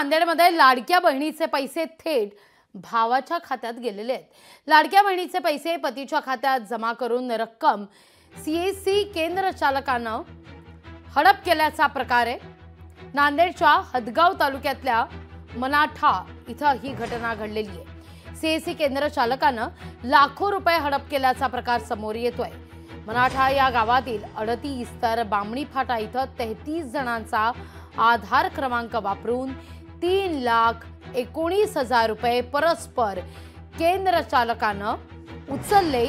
नांदेडमध्ये लाडक्या बहिणीचे पैसे थेट भावाच्या खात्यात गेलेले आहेत। लाडक्या बहिणीचे पैसे पतीच्या खात्यात जमा करून रक्कम सीएससी केंद्र चालकानं हडप केल्याचा प्रकार आहे। नांदेडच्या हदगाव तालुक्यातल्या मनाठा इथं ही घटना घडलेली आहे। सीएससी केंद्र चालकानं लाखो रुपये हडप केल्याचा प्रकार समोर येतोय। मनाठा या गावातील 38 तर बामणी फाटा इथं 33 जणांचा आधार क्रमांक वापरून 3,19,000 रुपये परस्पर केंद्र चालकानं उचलले।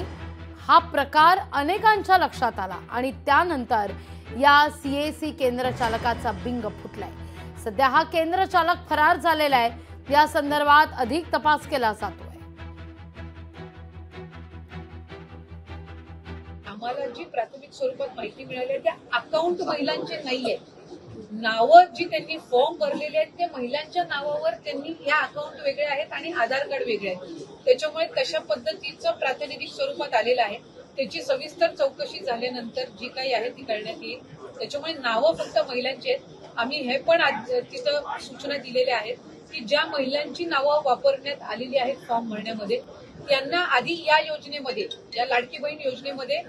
हा प्रकार अनेकांच्या लक्षात आला आणि त्यानंतर या सीएससी केंद्र चालकाचा बिंग फुटलाय। सध्या हा केंद्र चालक फरार झालेला आहे। या संदर्भात अधिक तपास केला जातोय। आम्हाला जी प्राथमिक स्वरूपात माहिती मिळाली त्या अकाउंट महिलांचे नाहीये। नावं जी त्यांनी फॉर्म भरलेले आहेत ते महिलांच्या नावावर त्यांनी या अकाउंट वेगळे आहेत आणि आधार कार्ड वेगळे आहेत। त्याच्यामुळे तशा पद्धतीचं प्रातिनिधिक स्वरूपात आलेलं आहे। त्याची सविस्तर चौकशी झाल्यानंतर जी काही आहे ती करण्यात येईल। त्याच्यामुळे नावं फक्त महिलांची आहेत। आम्ही हे पण तिथं सूचना दिलेल्या आहेत की ज्या महिलांची नावं वापरण्यात आलेली आहेत फॉर्म भरण्यामध्ये त्यांना आधी या योजनेमध्ये या लाडकी बहीण योजनेमध्ये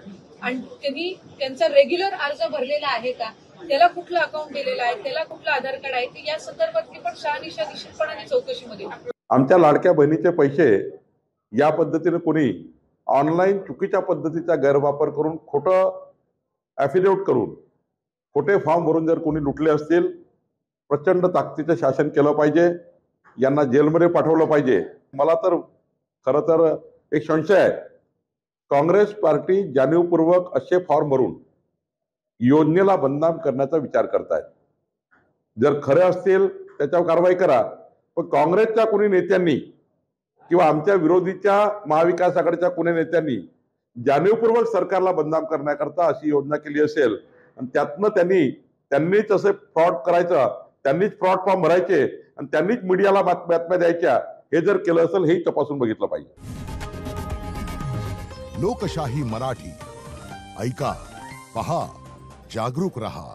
आणि त्यांनी त्यांचा रेग्युलर अर्ज भरलेला आहे का, त्याला कुठलं अकाउंट दिलेलं आहे, त्याला कुठलं आधार कार्ड आहे, ते या संदर्भातली पण शहानिशा निश्चितपणाने चौकशीमध्ये। आमच्या लाडक्या बहिणीचे पैसे या पद्धतीने कोणी ऑनलाईन चुकीच्या पद्धतीचा गैरवापर करून खोटं ॲफिडेव्हिट करून खोटे फॉर्म भरून जर कोणी लुटले असतील प्रचंड ताकदीचं शासन केलं पाहिजे। यांना जेलमध्ये पाठवलं पाहिजे। मला तर खरं तर एक संशय आहे, काँग्रेस पार्टी जाणीवपूर्वक असे फॉर्म भरून योजनेला बदनाम करण्याचा विचार करतायत। जर खरे असतील त्याच्यावर कारवाई करा, पण काँग्रेसच्या कोणी नेत्यांनी किंवा आमच्या विरोधीच्या महाविकास आघाडीच्या कोणी नेत्यांनी जाणीवपूर्वक सरकारला बदनाम करण्याकरता अशी योजना केली असेल आणि त्यातनं त्यांनीच असे फ्रॉड करायचं, त्यांनीच फ्रॉड फॉर्म भरायचे आणि त्यांनीच मीडियाला बातम्या द्यायच्या, हे जर केलं असेल हेही तपासून बघितलं पाहिजे। लोकशाही मराठी ऐका, पहा, जागरूक रहा।